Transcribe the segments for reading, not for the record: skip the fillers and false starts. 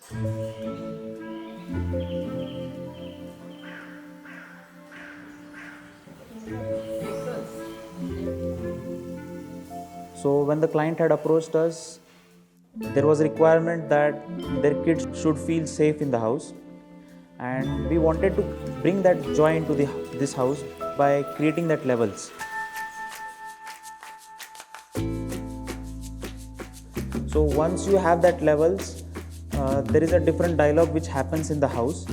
So when the client had approached us, there was a requirement that their kids should feel safe in the house, and we wanted to bring that joy into this house by creating that levels. So once you have that levels, there is a different dialogue which happens in the house.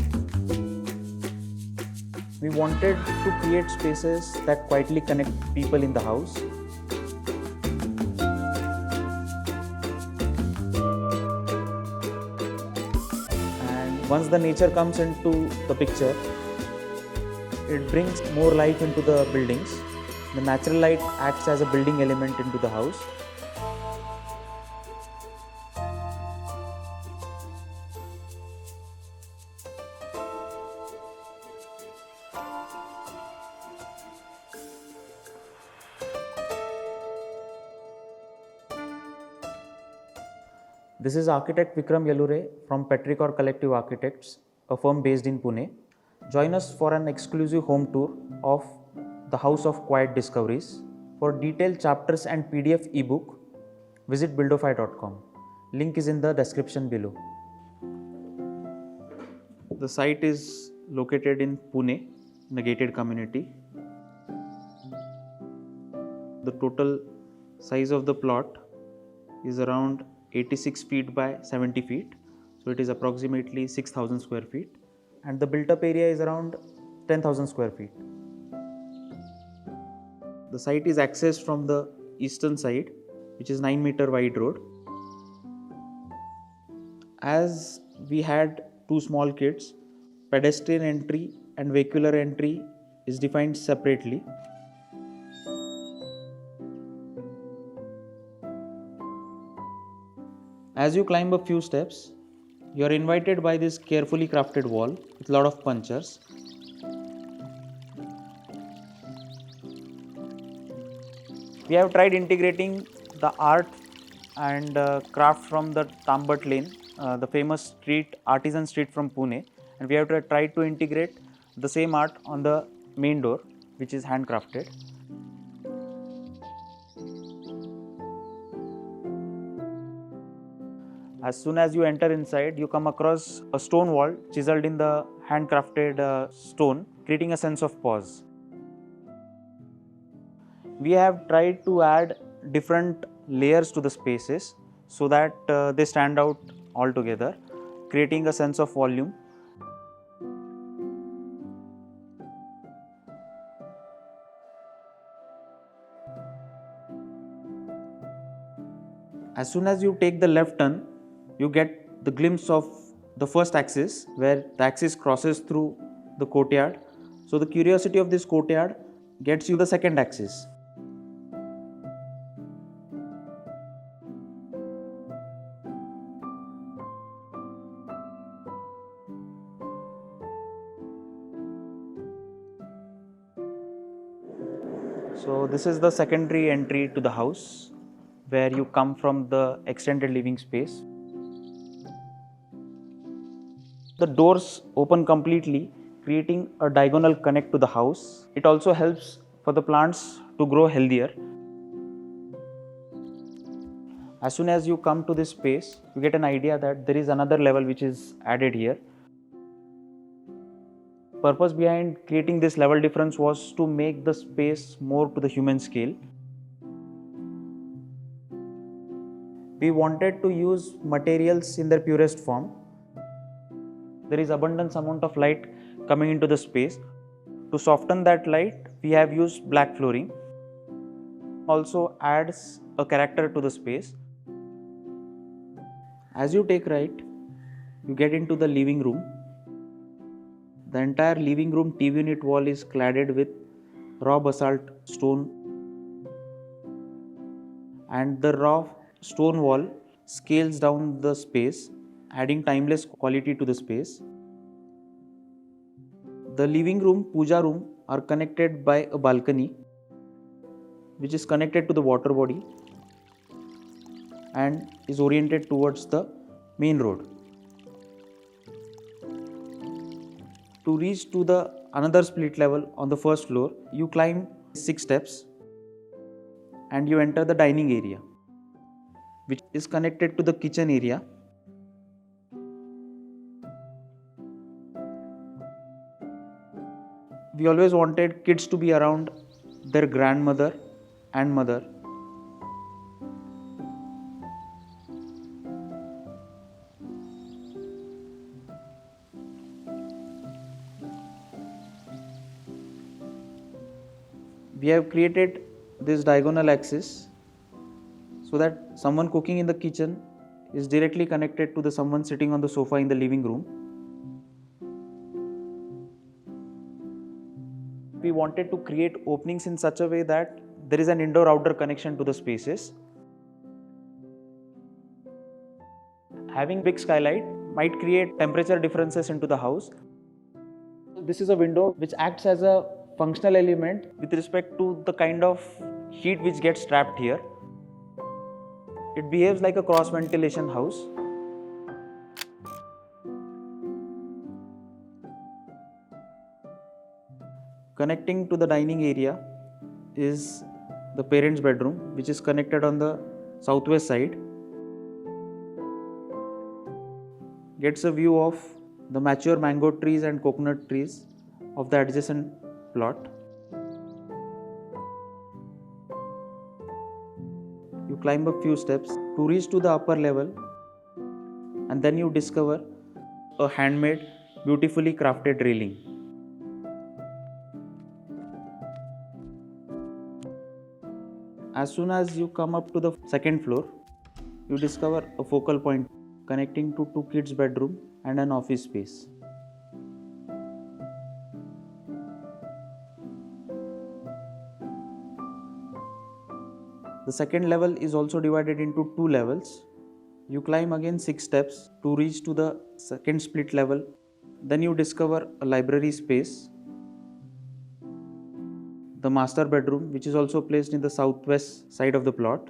We wanted to create spaces that quietly connect people in the house. And once the nature comes into the picture, it brings more life into the buildings. The natural light acts as a building element into the house. This is architect Vikram Yalure from Petricor Collective Architects, a firm based in Pune. Join us for an exclusive home tour of the House of Quiet Discoveries. For detailed chapters and PDF ebook, visit buildofy.com. Link is in the description below. The site is located in Pune, in a gated community. The total size of the plot is around 86 feet by 70 feet. So it is approximately 6,000 square feet. And the built up area is around 10,000 square feet. The site is accessed from the eastern side, which is 9-meter wide road. As we had two small kids, pedestrian entry and vehicular entry is defined separately. As you climb a few steps, you are invited by this carefully crafted wall with a lot of punchers. We have tried integrating the art and craft from the Tambat Lane, the famous street, artisan street from Pune, and we have tried to integrate the same art on the main door, which is handcrafted. As soon as you enter inside, you come across a stone wall chiseled in the handcrafted stone, creating a sense of pause. We have tried to add different layers to the spaces so that they stand out all together, creating a sense of volume. As soon as you take the left turn, you get the glimpse of the first axis where the axis crosses through the courtyard. So the curiosity of this courtyard gets you the second axis. So this is the secondary entry to the house where you come from the extended living space. The doors open completely, creating a diagonal connect to the house. It also helps for the plants to grow healthier. As soon as you come to this space, you get an idea that there is another level which is added here. Purpose behind creating this level difference was to make the space more to the human scale. We wanted to use materials in their purest form. There is abundant amount of light coming into the space. To soften that light, we have used black flooring. Also adds a character to the space. As you take right, you get into the living room. The entire living room TV unit wall is cladded with raw basalt stone, and the raw stone wall scales down the space, adding timeless quality to the space. The living room, puja room are connected by a balcony which is connected to the water body and is oriented towards the main road. To reach to the another split level on the first floor, you climb 6 steps and you enter the dining area, which is connected to the kitchen area. We always wanted kids to be around their grandmother and mother. We have created this diagonal axis so that someone cooking in the kitchen is directly connected to the someone sitting on the sofa in the living room. We wanted to create openings in such a way that there is an indoor-outdoor connection to the spaces. Having big skylight might create temperature differences into the house. This is a window which acts as a functional element with respect to the kind of heat which gets trapped here. It behaves like a cross ventilation house. Connecting to the dining area is the parents' bedroom, which is connected on the southwest side. Gets a view of the mature mango trees and coconut trees of the adjacent plot. You climb a few steps to reach to the upper level, and then you discover a handmade, beautifully crafted railing. As soon as you come up to the second floor, you discover a focal point connecting to 2 kids' bedroom and an office space. The second level is also divided into 2 levels. You climb again 6 steps to reach to the second split level. Then you discover a library space, the master bedroom, which is also placed in the southwest side of the plot.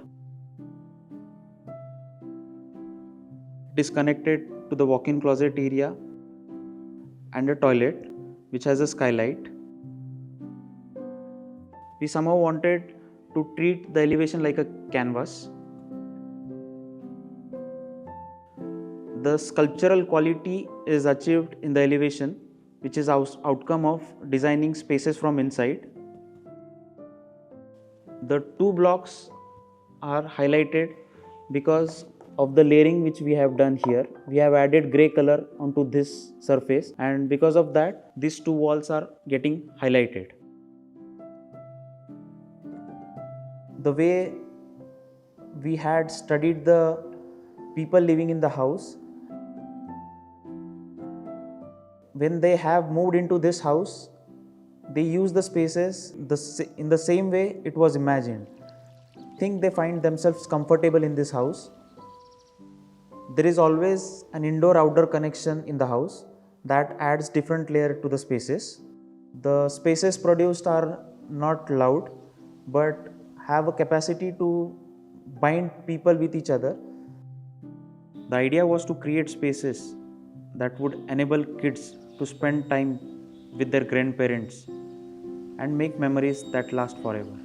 It is connected to the walk-in closet area and a toilet which has a skylight. We somehow wanted to treat the elevation like a canvas. The sculptural quality is achieved in the elevation, which is outcome of designing spaces from inside. The 2 blocks are highlighted because of the layering which we have done here. We have added grey color onto this surface, and because of that, these 2 walls are getting highlighted. The way we had studied the people living in the house, when they have moved into this house, they use the spaces in the same way it was imagined. I think they find themselves comfortable in this house. There is always an indoor-outdoor connection in the house that adds different layer to the spaces. The spaces produced are not loud, but have a capacity to bind people with each other. The idea was to create spaces that would enable kids to spend time with their grandparents and make memories that last forever.